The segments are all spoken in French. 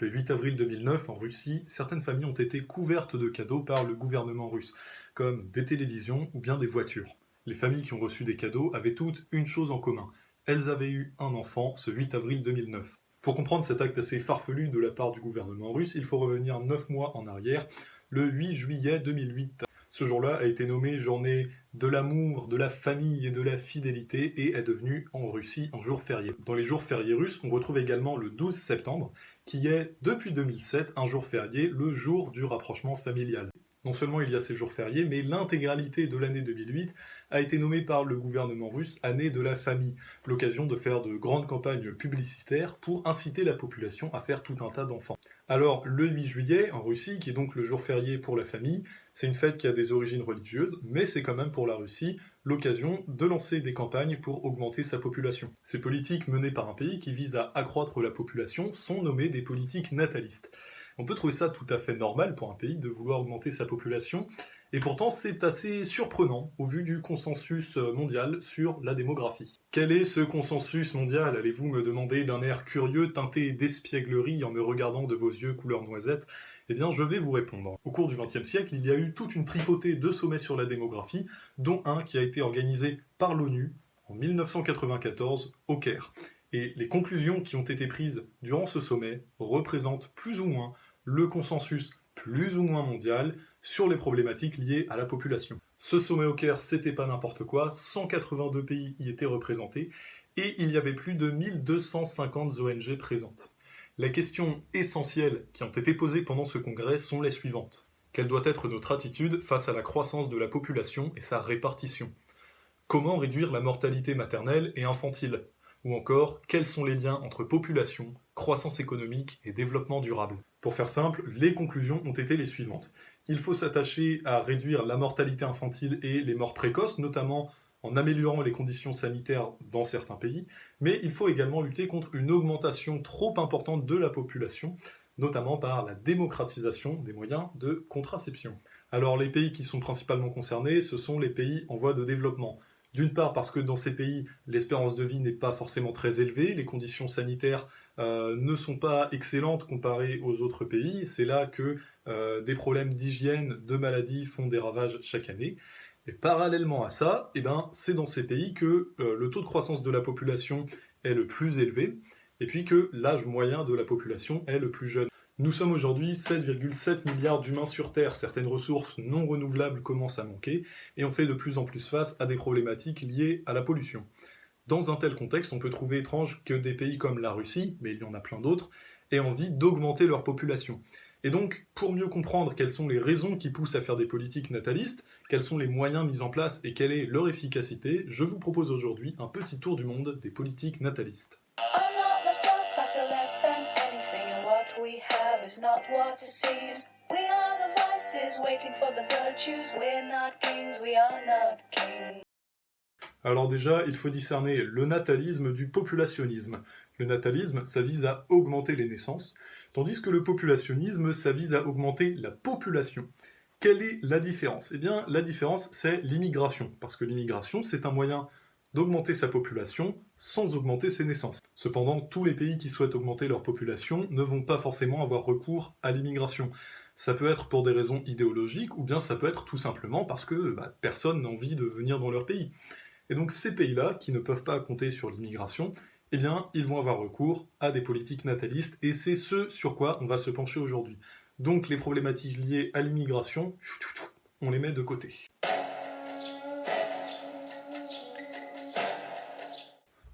Le 8 avril 2009, en Russie, certaines familles ont été couvertes de cadeaux par le gouvernement russe, comme des télévisions ou bien des voitures. Les familles qui ont reçu des cadeaux avaient toutes une chose en commun. Elles avaient eu un enfant ce 8 avril 2009. Pour comprendre cet acte assez farfelu de la part du gouvernement russe, il faut revenir 9 mois en arrière, le 8 juillet 2008. Ce jour-là a été nommé journée de l'amour, de la famille et de la fidélité et est devenu en Russie un jour férié. Dans les jours fériés russes, on retrouve également le 12 septembre, qui est depuis 2007 un jour férié, le jour du rapprochement familial. Non seulement il y a ces jours fériés, mais l'intégralité de l'année 2008 a été nommée par le gouvernement russe année de la famille, l'occasion de faire de grandes campagnes publicitaires pour inciter la population à faire tout un tas d'enfants. Alors, le 8 juillet, en Russie, qui est donc le jour férié pour la famille, c'est une fête qui a des origines religieuses, mais c'est quand même pour la Russie l'occasion de lancer des campagnes pour augmenter sa population. Ces politiques menées par un pays qui vise à accroître la population sont nommées des politiques natalistes. On peut trouver ça tout à fait normal pour un pays de vouloir augmenter sa population, et pourtant c'est assez surprenant au vu du consensus mondial sur la démographie. Quel est ce consensus mondial, allez-vous me demander d'un air curieux teinté d'espièglerie en me regardant de vos yeux couleur noisette? Eh bien je vais vous répondre. Au cours du XXe siècle, il y a eu toute une tripotée de sommets sur la démographie, dont un qui a été organisé par l'ONU en 1994 au Caire. Et les conclusions qui ont été prises durant ce sommet représentent plus ou moins le consensus plus ou moins mondial sur les problématiques liées à la population. Ce sommet au Caire, c'était pas n'importe quoi, 182 pays y étaient représentés, et il y avait plus de 1250 ONG présentes. Les questions essentielles qui ont été posées pendant ce congrès sont les suivantes. Quelle doit être notre attitude face à la croissance de la population et sa répartition? Comment réduire la mortalité maternelle et infantile? Ou encore, quels sont les liens entre population, croissance économique et développement durable? Pour faire simple, les conclusions ont été les suivantes. Il faut s'attacher à réduire la mortalité infantile et les morts précoces, notamment en améliorant les conditions sanitaires dans certains pays, mais il faut également lutter contre une augmentation trop importante de la population, notamment par la démocratisation des moyens de contraception. Alors les pays qui sont principalement concernés, ce sont les pays en voie de développement. D'une part parce que dans ces pays, l'espérance de vie n'est pas forcément très élevée, les conditions sanitaires ne sont pas excellentes comparées aux autres pays, c'est là que des problèmes d'hygiène, de maladies font des ravages chaque année. Et parallèlement à ça, eh ben, c'est dans ces pays que le taux de croissance de la population est le plus élevé, et puis que l'âge moyen de la population est le plus jeune. Nous sommes aujourd'hui 7,7 milliards d'humains sur Terre, certaines ressources non renouvelables commencent à manquer, et on fait de plus en plus face à des problématiques liées à la pollution. Dans un tel contexte, on peut trouver étrange que des pays comme la Russie, mais il y en a plein d'autres, aient envie d'augmenter leur population. Et donc, pour mieux comprendre quelles sont les raisons qui poussent à faire des politiques natalistes, quels sont les moyens mis en place et quelle est leur efficacité, je vous propose aujourd'hui un petit tour du monde des politiques natalistes. Alors déjà, il faut discerner le natalisme du populationnisme. Le natalisme, ça vise à augmenter les naissances, tandis que le populationnisme, ça vise à augmenter la population. Quelle est la différence? Eh bien, la différence, c'est l'immigration, parce que l'immigration, c'est un moyen d'augmenter sa population sans augmenter ses naissances. Cependant, tous les pays qui souhaitent augmenter leur population ne vont pas forcément avoir recours à l'immigration. Ça peut être pour des raisons idéologiques, ou bien ça peut être tout simplement parce que personne n'a envie de venir dans leur pays. Et donc ces pays-là, qui ne peuvent pas compter sur l'immigration, eh bien, ils vont avoir recours à des politiques natalistes, et c'est ce sur quoi on va se pencher aujourd'hui. Donc les problématiques liées à l'immigration, on les met de côté.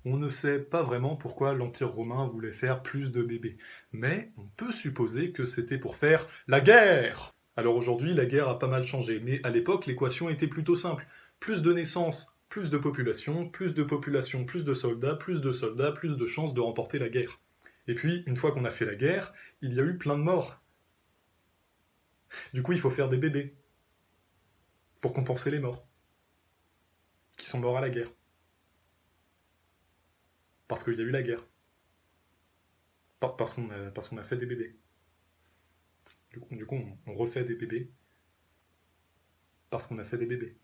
On ne sait pas vraiment pourquoi l'Empire romain voulait faire plus de bébés, mais on peut supposer que c'était pour faire la guerre! Alors aujourd'hui, la guerre a pas mal changé, mais à l'époque, l'équation était plutôt simple. Plus de naissances, plus de population, plus de population, plus de soldats, plus de chances de remporter la guerre. Et puis, une fois qu'on a fait la guerre, il y a eu plein de morts. Du coup, il faut faire des bébés, pour compenser les morts, qui sont morts à la guerre. Parce qu'il y a eu la guerre. Parce qu'on a fait des bébés. Du coup, on refait des bébés, parce qu'on a fait des bébés.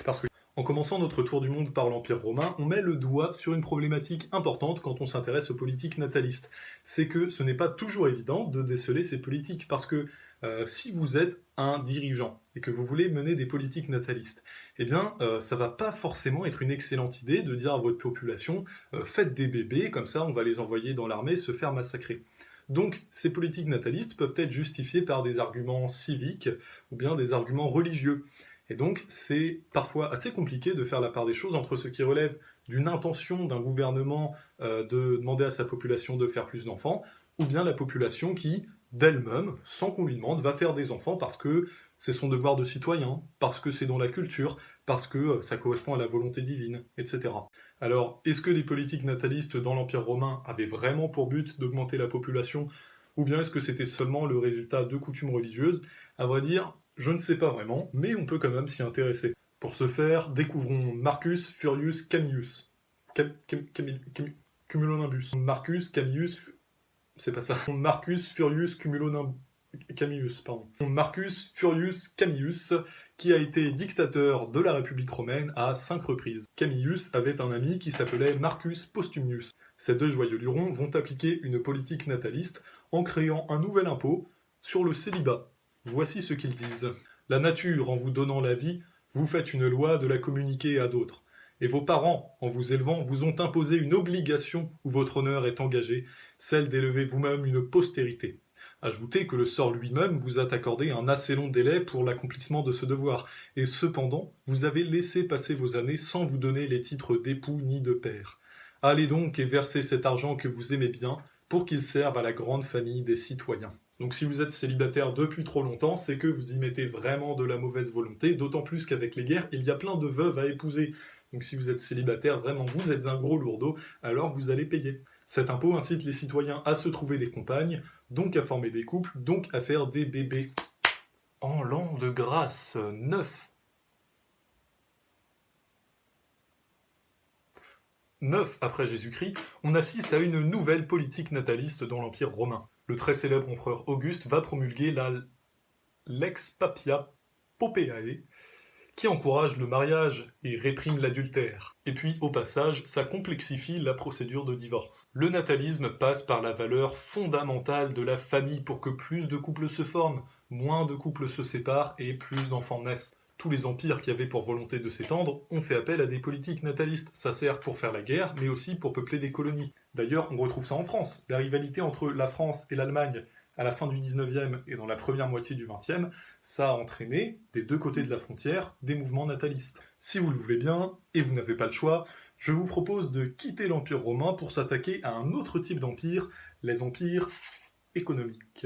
Parce que En commençant notre tour du monde par l'Empire romain, on met le doigt sur une problématique importante quand on s'intéresse aux politiques natalistes. C'est que ce n'est pas toujours évident de déceler ces politiques, parce que si vous êtes un dirigeant et que vous voulez mener des politiques natalistes, eh bien, ça va pas forcément être une excellente idée de dire à votre population faites des bébés, comme ça on va les envoyer dans l'armée se faire massacrer. Donc, ces politiques natalistes peuvent être justifiées par des arguments civiques ou bien des arguments religieux. Et donc, c'est parfois assez compliqué de faire la part des choses entre ce qui relève d'une intention d'un gouvernement de demander à sa population de faire plus d'enfants, ou bien la population qui, d'elle-même, sans qu'on lui demande, va faire des enfants parce que c'est son devoir de citoyen, parce que c'est dans la culture, parce que ça correspond à la volonté divine, etc. Alors, est-ce que les politiques natalistes dans l'Empire romain avaient vraiment pour but d'augmenter la population, ou bien est-ce que c'était seulement le résultat de coutumes religieuses? À vrai dire, je ne sais pas vraiment, mais on peut quand même s'y intéresser. Pour ce faire, découvrons Marcus Furius Camillus. Cumulonimbus. Marcus Camillus... C'est pas ça. Marcus Furius Camillus, pardon. Marcus Furius Camillus, qui a été dictateur de la République romaine à 5 reprises. Camillus avait un ami qui s'appelait Marcus Postumius. Ces deux joyeux lurons vont appliquer une politique nataliste en créant un nouvel impôt sur le célibat. Voici ce qu'ils disent. La nature, en vous donnant la vie, vous faites une loi de la communiquer à d'autres. Et vos parents, en vous élevant, vous ont imposé une obligation où votre honneur est engagé, celle d'élever vous-même une postérité. Ajoutez que le sort lui-même vous a accordé un assez long délai pour l'accomplissement de ce devoir, et cependant, vous avez laissé passer vos années sans vous donner les titres d'époux ni de père. Allez donc et versez cet argent que vous aimez bien, pour qu'il serve à la grande famille des citoyens. Donc si vous êtes célibataire depuis trop longtemps, c'est que vous y mettez vraiment de la mauvaise volonté, d'autant plus qu'avec les guerres, il y a plein de veuves à épouser. Donc si vous êtes célibataire, vraiment vous êtes un gros lourdeau, alors vous allez payer. Cet impôt incite les citoyens à se trouver des compagnes, donc à former des couples, donc à faire des bébés. En l'an de grâce 9 après Jésus-Christ, on assiste à une nouvelle politique nataliste dans l'Empire romain. Le très célèbre empereur Auguste va promulguer la Lex Papia Poppaeae, qui encourage le mariage et réprime l'adultère. Et puis, au passage, ça complexifie la procédure de divorce. Le natalisme passe par la valeur fondamentale de la famille pour que plus de couples se forment, moins de couples se séparent et plus d'enfants naissent. Tous les empires qui avaient pour volonté de s'étendre ont fait appel à des politiques natalistes. Ça sert pour faire la guerre, mais aussi pour peupler des colonies. D'ailleurs, on retrouve ça en France. La rivalité entre la France et l'Allemagne à la fin du 19e et dans la première moitié du 20e, ça a entraîné, des deux côtés de la frontière, des mouvements natalistes. Si vous le voulez bien, et vous n'avez pas le choix, je vous propose de quitter l'Empire romain pour s'attaquer à un autre type d'empire, les empires économiques.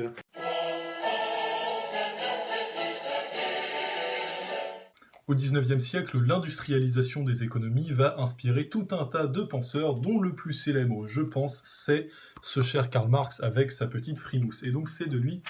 Au XIXe siècle, l'industrialisation des économies va inspirer tout un tas de penseurs, dont le plus célèbre, je pense, c'est ce cher Karl Marx avec sa petite frimousse. Et donc c'est de lui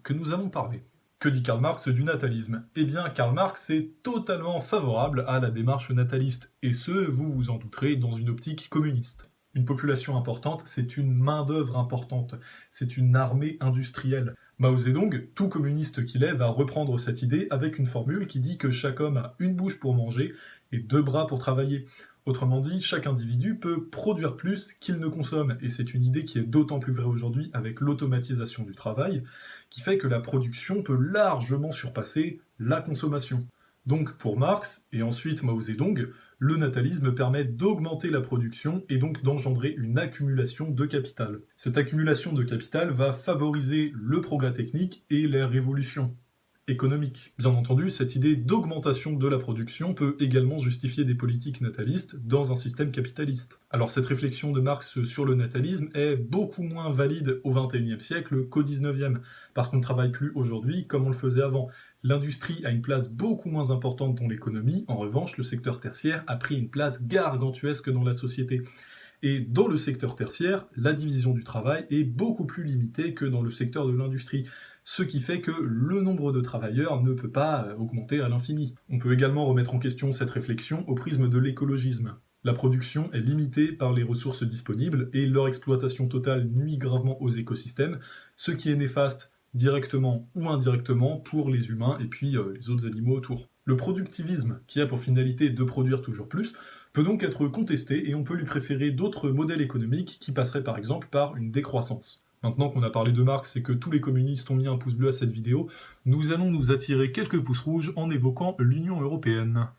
que nous allons parler. Que dit Karl Marx du natalisme? Eh bien, Karl Marx est totalement favorable à la démarche nataliste, et ce, vous vous en douterez, dans une optique communiste. Une population importante, c'est une main-d'œuvre importante, c'est une armée industrielle. Mao Zedong, tout communiste qu'il est, va reprendre cette idée avec une formule qui dit que chaque homme a une bouche pour manger et deux bras pour travailler. Autrement dit, chaque individu peut produire plus qu'il ne consomme, et c'est une idée qui est d'autant plus vraie aujourd'hui avec l'automatisation du travail, qui fait que la production peut largement surpasser la consommation. Donc pour Marx, et ensuite Mao Zedong, le natalisme permet d'augmenter la production et donc d'engendrer une accumulation de capital. Cette accumulation de capital va favoriser le progrès technique et les révolutions économiques. Bien entendu, cette idée d'augmentation de la production peut également justifier des politiques natalistes dans un système capitaliste. Alors cette réflexion de Marx sur le natalisme est beaucoup moins valide au XXIe siècle qu'au XIXe, parce qu'on ne travaille plus aujourd'hui comme on le faisait avant. L'industrie a une place beaucoup moins importante dans l'économie, en revanche, le secteur tertiaire a pris une place gargantuesque dans la société. Et dans le secteur tertiaire, la division du travail est beaucoup plus limitée que dans le secteur de l'industrie, ce qui fait que le nombre de travailleurs ne peut pas augmenter à l'infini. On peut également remettre en question cette réflexion au prisme de l'écologisme. La production est limitée par les ressources disponibles et leur exploitation totale nuit gravement aux écosystèmes, ce qui est néfaste directement ou indirectement pour les humains et puis les autres animaux autour. Le productivisme, qui a pour finalité de produire toujours plus, peut donc être contesté et on peut lui préférer d'autres modèles économiques qui passeraient par exemple par une décroissance. Maintenant qu'on a parlé de Marx et que tous les communistes ont mis un pouce bleu à cette vidéo, nous allons nous attirer quelques pouces rouges en évoquant l'Union européenne.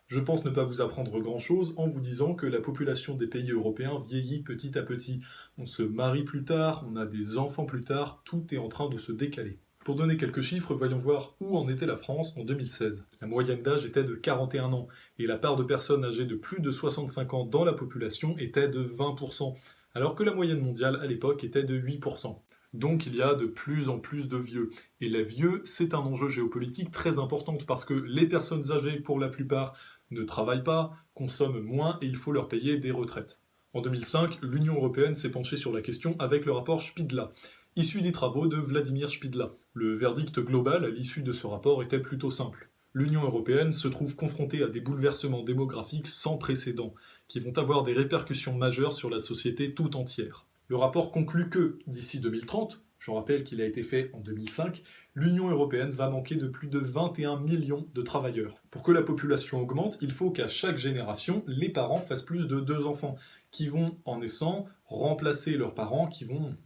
Je pense ne pas vous apprendre grand-chose en vous disant que la population des pays européens vieillit petit à petit. On se marie plus tard, on a des enfants plus tard, tout est en train de se décaler. Pour donner quelques chiffres, voyons voir où en était la France en 2016. La moyenne d'âge était de 41 ans, et la part de personnes âgées de plus de 65 ans dans la population était de 20%, alors que la moyenne mondiale à l'époque était de 8%. Donc il y a de plus en plus de vieux. Et les vieux, c'est un enjeu géopolitique très important parce que les personnes âgées, pour la plupart, ne travaillent pas, consomment moins et il faut leur payer des retraites. En 2005, l'Union européenne s'est penchée sur la question avec le rapport Špidla, issu des travaux de Vladimir Špidla. Le verdict global à l'issue de ce rapport était plutôt simple. L'Union européenne se trouve confrontée à des bouleversements démographiques sans précédent, qui vont avoir des répercussions majeures sur la société tout entière. Le rapport conclut que, d'ici 2030, je rappelle qu'il a été fait en 2005, l'Union européenne va manquer de plus de 21 millions de travailleurs. Pour que la population augmente, il faut qu'à chaque génération, les parents fassent plus de 2 enfants, qui vont, en naissant, remplacer leurs parents qui vont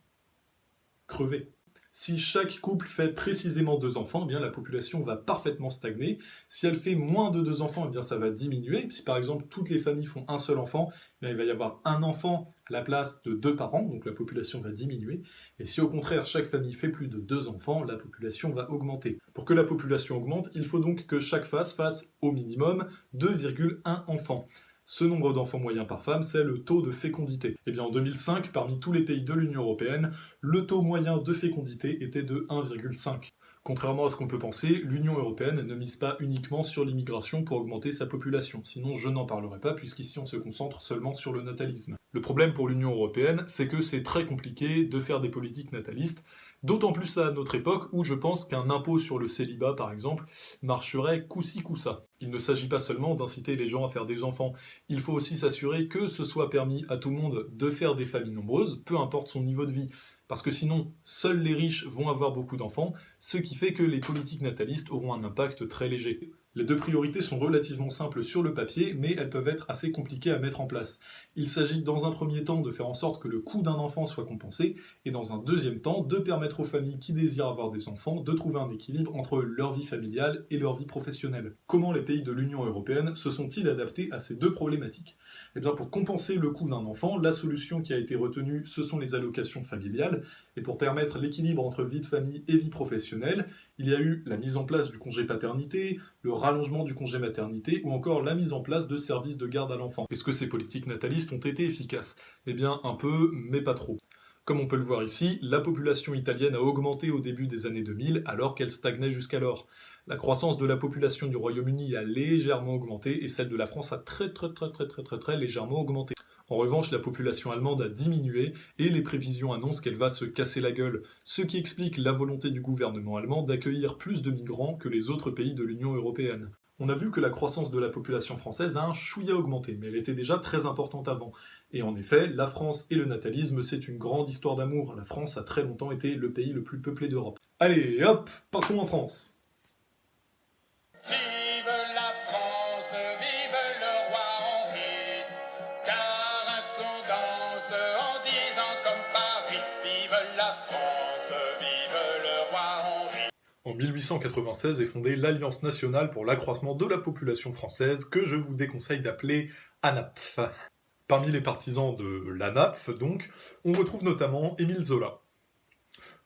crever. Si chaque couple fait précisément 2 enfants, eh bien la population va parfaitement stagner. Si elle fait moins de 2 enfants, eh bien ça va diminuer. Si par exemple toutes les familles font un seul enfant, eh bien, il va y avoir un enfant à la place de 2 parents, donc la population va diminuer. Et si au contraire chaque famille fait plus de 2 enfants, la population va augmenter. Pour que la population augmente, il faut donc que chaque fasse au minimum 2,1 enfants. Ce nombre d'enfants moyens par femme, c'est le taux de fécondité. Et bien en 2005, parmi tous les pays de l'Union européenne, le taux moyen de fécondité était de 1,5. Contrairement à ce qu'on peut penser, l'Union européenne ne mise pas uniquement sur l'immigration pour augmenter sa population, sinon je n'en parlerai pas puisqu'ici on se concentre seulement sur le natalisme. Le problème pour l'Union européenne, c'est que c'est très compliqué de faire des politiques natalistes, d'autant plus à notre époque où je pense qu'un impôt sur le célibat par exemple marcherait coup-ci coup-ça. Il ne s'agit pas seulement d'inciter les gens à faire des enfants, il faut aussi s'assurer que ce soit permis à tout le monde de faire des familles nombreuses, peu importe son niveau de vie. Parce que sinon, seuls les riches vont avoir beaucoup d'enfants, ce qui fait que les politiques natalistes auront un impact très léger. Les 2 priorités sont relativement simples sur le papier, mais elles peuvent être assez compliquées à mettre en place. Il s'agit dans un premier temps de faire en sorte que le coût d'un enfant soit compensé, et dans un deuxième temps de permettre aux familles qui désirent avoir des enfants de trouver un équilibre entre leur vie familiale et leur vie professionnelle. Comment les pays de l'Union européenne se sont-ils adaptés à ces 2 problématiques ? Eh bien pour compenser le coût d'un enfant, la solution qui a été retenue, ce sont les allocations familiales, et pour permettre l'équilibre entre vie de famille et vie professionnelle, il y a eu la mise en place du congé paternité, le rallongement du congé maternité ou encore la mise en place de services de garde à l'enfant. Est-ce que ces politiques natalistes ont été efficaces ? Eh bien un peu, mais pas trop. Comme on peut le voir ici, la population italienne a augmenté au début des années 2000 alors qu'elle stagnait jusqu'alors. La croissance de la population du Royaume-Uni a légèrement augmenté et celle de la France a très légèrement augmenté. En revanche, la population allemande a diminué et les prévisions annoncent qu'elle va se casser la gueule, ce qui explique la volonté du gouvernement allemand d'accueillir plus de migrants que les autres pays de l'Union européenne. On a vu que la croissance de la population française a un chouïa augmenté, mais elle était déjà très importante avant. Et en effet, la France et le natalisme, c'est une grande histoire d'amour. La France a très longtemps été le pays le plus peuplé d'Europe. Allez, hop, partons en France. Vive la France, vive le roi Henri, car à son danse en disant comme Paris, vive la France, vive le roi Henri. En 1896 est fondée l'Alliance nationale pour l'accroissement de la population française, que je vous déconseille d'appeler ANAPF. Parmi les partisans de l'ANAPF, donc, on retrouve notamment Émile Zola.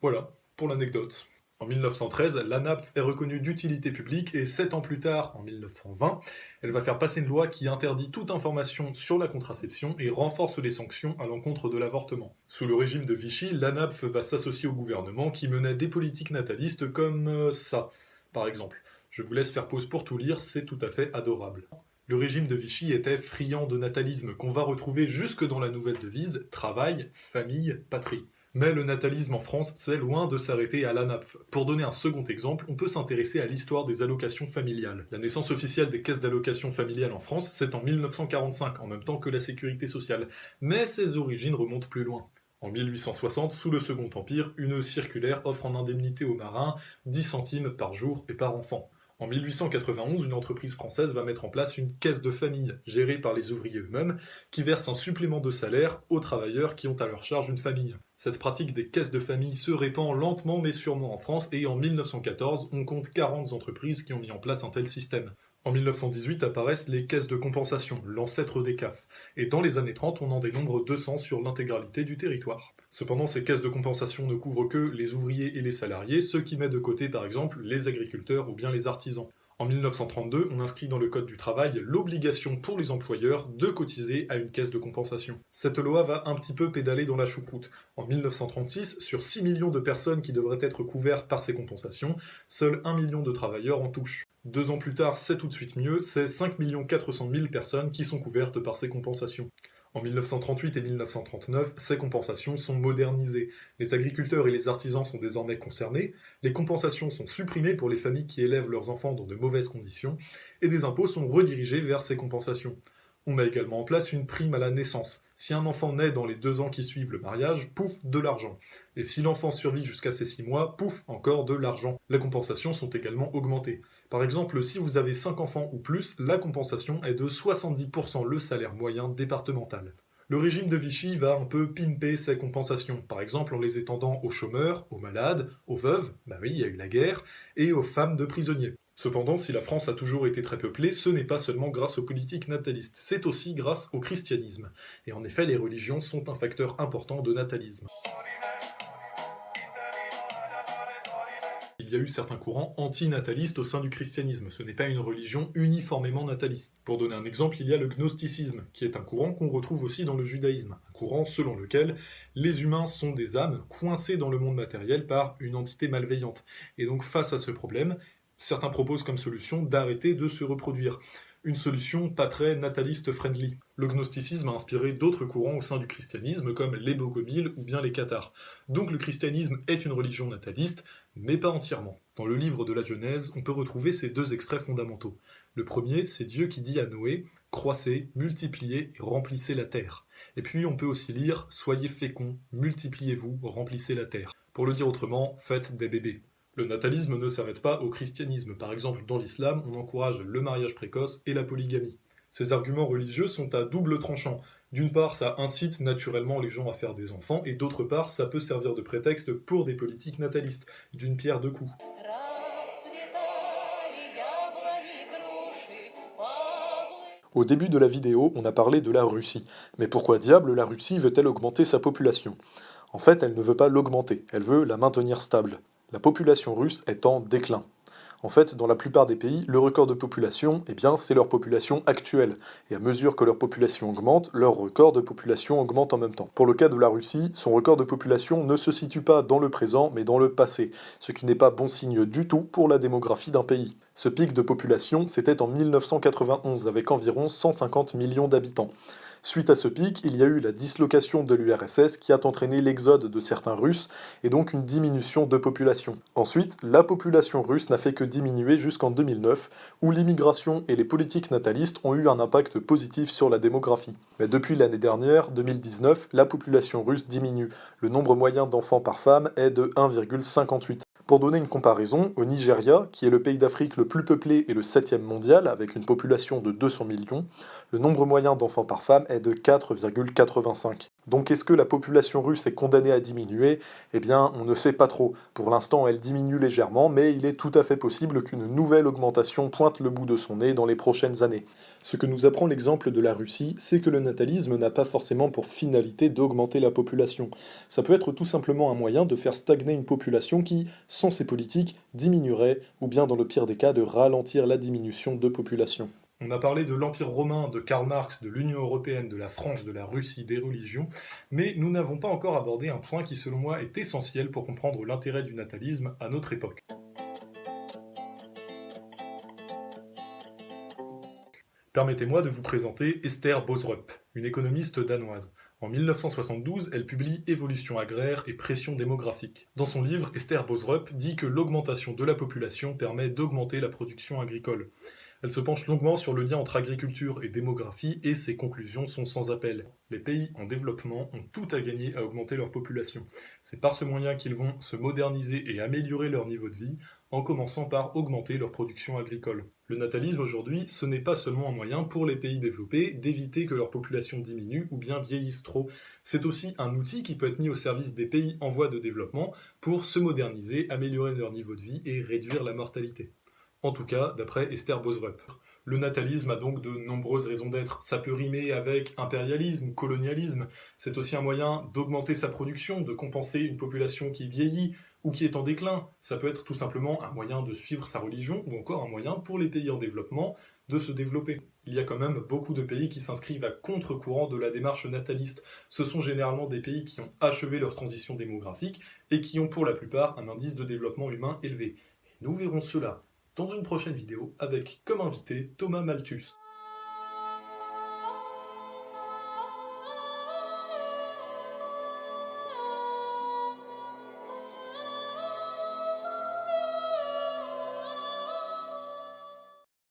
Voilà, pour l'anecdote. En 1913, l'ANAPF est reconnue d'utilité publique et 7 ans plus tard, en 1920, elle va faire passer une loi qui interdit toute information sur la contraception et renforce les sanctions à l'encontre de l'avortement. Sous le régime de Vichy, l'ANAPF va s'associer au gouvernement qui menait des politiques natalistes comme ça, par exemple. Je vous laisse faire pause pour tout lire, c'est tout à fait adorable. Le régime de Vichy était friand de natalisme qu'on va retrouver jusque dans la nouvelle devise « Travail, famille, patrie ». Mais le natalisme en France, c'est loin de s'arrêter à l'ANAPF. Pour donner un second exemple, on peut s'intéresser à l'histoire des allocations familiales. La naissance officielle des caisses d'allocations familiales en France, c'est en 1945, en même temps que la sécurité sociale. Mais ses origines remontent plus loin. En 1860, sous le Second Empire, une circulaire offre en indemnité aux marins 10 centimes par jour et par enfant. En 1891, une entreprise française va mettre en place une caisse de famille, gérée par les ouvriers eux-mêmes, qui verse un supplément de salaire aux travailleurs qui ont à leur charge une famille. Cette pratique des caisses de famille se répand lentement mais sûrement en France et en 1914, on compte 40 entreprises qui ont mis en place un tel système. En 1918 apparaissent les caisses de compensation, l'ancêtre des CAF, et dans les années 30, on en dénombre 200 sur l'intégralité du territoire. Cependant, ces caisses de compensation ne couvrent que les ouvriers et les salariés, ce qui met de côté par exemple les agriculteurs ou bien les artisans. En 1932, on inscrit dans le Code du travail l'obligation pour les employeurs de cotiser à une caisse de compensation. Cette loi va un petit peu pédaler dans la choucroute. En 1936, sur 6 millions de personnes qui devraient être couvertes par ces compensations, seul 1 million de travailleurs en touchent. 2 ans plus tard, c'est tout de suite mieux, c'est 5 400 000 personnes qui sont couvertes par ces compensations. En 1938 et 1939, ces compensations sont modernisées. Les agriculteurs et les artisans sont désormais concernés, les compensations sont supprimées pour les familles qui élèvent leurs enfants dans de mauvaises conditions, et des impôts sont redirigés vers ces compensations. On met également en place une prime à la naissance. Si un enfant naît dans les 2 ans qui suivent le mariage, pouf, de l'argent. Et si l'enfant survit jusqu'à ses 6 mois, pouf, encore de l'argent. Les compensations sont également augmentées. Par exemple, si vous avez 5 enfants ou plus, la compensation est de 70% le salaire moyen départemental. Le régime de Vichy va un peu pimper ces compensations, par exemple en les étendant aux chômeurs, aux malades, aux veuves, bah oui, il y a eu la guerre, et aux femmes de prisonniers. Cependant, si la France a toujours été très peuplée, ce n'est pas seulement grâce aux politiques natalistes, c'est aussi grâce au christianisme. Et en effet, les religions sont un facteur important de natalisme. Il y a eu certains courants antinatalistes au sein du christianisme, ce n'est pas une religion uniformément nataliste. Pour donner un exemple, il y a le gnosticisme, qui est un courant qu'on retrouve aussi dans le judaïsme, un courant selon lequel les humains sont des âmes coincées dans le monde matériel par une entité malveillante. Et donc face à ce problème, certains proposent comme solution d'arrêter de se reproduire. Une solution pas très nataliste friendly. Le gnosticisme a inspiré d'autres courants au sein du christianisme, comme les bogomiles ou bien les cathars. Donc le christianisme est une religion nataliste, mais pas entièrement. Dans le livre de la Genèse, on peut retrouver ces 2 extraits fondamentaux. Le premier, c'est Dieu qui dit à Noé « Croissez, multipliez et remplissez la terre ». Et puis on peut aussi lire « Soyez féconds, multipliez-vous, remplissez la terre ». Pour le dire autrement, faites des bébés. Le natalisme ne s'arrête pas au christianisme. Par exemple, dans l'islam, on encourage le mariage précoce et la polygamie. Ces arguments religieux sont à double tranchant. D'une part, ça incite naturellement les gens à faire des enfants, et d'autre part, ça peut servir de prétexte pour des politiques natalistes, d'une pierre deux coups. Au début de la vidéo, on a parlé de la Russie. Mais pourquoi diable la Russie veut-elle augmenter sa population? En fait, elle ne veut pas l'augmenter, elle veut la maintenir stable. La population russe est en déclin. En fait, dans la plupart des pays, le record de population, eh bien, c'est leur population actuelle. Et à mesure que leur population augmente, leur record de population augmente en même temps. Pour le cas de la Russie, son record de population ne se situe pas dans le présent, mais dans le passé, ce qui n'est pas bon signe du tout pour la démographie d'un pays. Ce pic de population, c'était en 1991, avec environ 150 millions d'habitants. Suite à ce pic, il y a eu la dislocation de l'URSS qui a entraîné l'exode de certains Russes et donc une diminution de population. Ensuite, la population russe n'a fait que diminuer jusqu'en 2009, où l'immigration et les politiques natalistes ont eu un impact positif sur la démographie. Mais depuis l'année dernière, 2019, la population russe diminue. Le nombre moyen d'enfants par femme est de 1,58. Pour donner une comparaison, au Nigeria, qui est le pays d'Afrique le plus peuplé et le 7e mondial, avec une population de 200 millions, le nombre moyen d'enfants par femme est de 4,85. Donc est-ce que la population russe est condamnée à diminuer? Eh bien, on ne sait pas trop. Pour l'instant, elle diminue légèrement, mais il est tout à fait possible qu'une nouvelle augmentation pointe le bout de son nez dans les prochaines années. Ce que nous apprend l'exemple de la Russie, c'est que le natalisme n'a pas forcément pour finalité d'augmenter la population. Ça peut être tout simplement un moyen de faire stagner une population qui, sans ces politiques, diminuerait, ou bien dans le pire des cas, de ralentir la diminution de population. On a parlé de l'Empire romain, de Karl Marx, de l'Union européenne, de la France, de la Russie, des religions, mais nous n'avons pas encore abordé un point qui selon moi est essentiel pour comprendre l'intérêt du natalisme à notre époque. Permettez-moi de vous présenter Esther Boserup, une économiste danoise. En 1972, elle publie Évolution agraire et pression démographique. Dans son livre, Esther Boserup dit que l'augmentation de la population permet d'augmenter la production agricole. Elle se penche longuement sur le lien entre agriculture et démographie et ses conclusions sont sans appel. Les pays en développement ont tout à gagner à augmenter leur population. C'est par ce moyen qu'ils vont se moderniser et améliorer leur niveau de vie, en commençant par augmenter leur production agricole. Le natalisme aujourd'hui, ce n'est pas seulement un moyen pour les pays développés d'éviter que leur population diminue ou bien vieillisse trop, c'est aussi un outil qui peut être mis au service des pays en voie de développement pour se moderniser, améliorer leur niveau de vie et réduire la mortalité. En tout cas, d'après Esther Boserup. Le natalisme a donc de nombreuses raisons d'être. Ça peut rimer avec impérialisme, colonialisme. C'est aussi un moyen d'augmenter sa production, de compenser une population qui vieillit ou qui est en déclin. Ça peut être tout simplement un moyen de suivre sa religion ou encore un moyen pour les pays en développement de se développer. Il y a quand même beaucoup de pays qui s'inscrivent à contre-courant de la démarche nataliste. Ce sont généralement des pays qui ont achevé leur transition démographique et qui ont pour la plupart un indice de développement humain élevé. Et nous verrons cela dans une prochaine vidéo avec comme invité Thomas Malthus.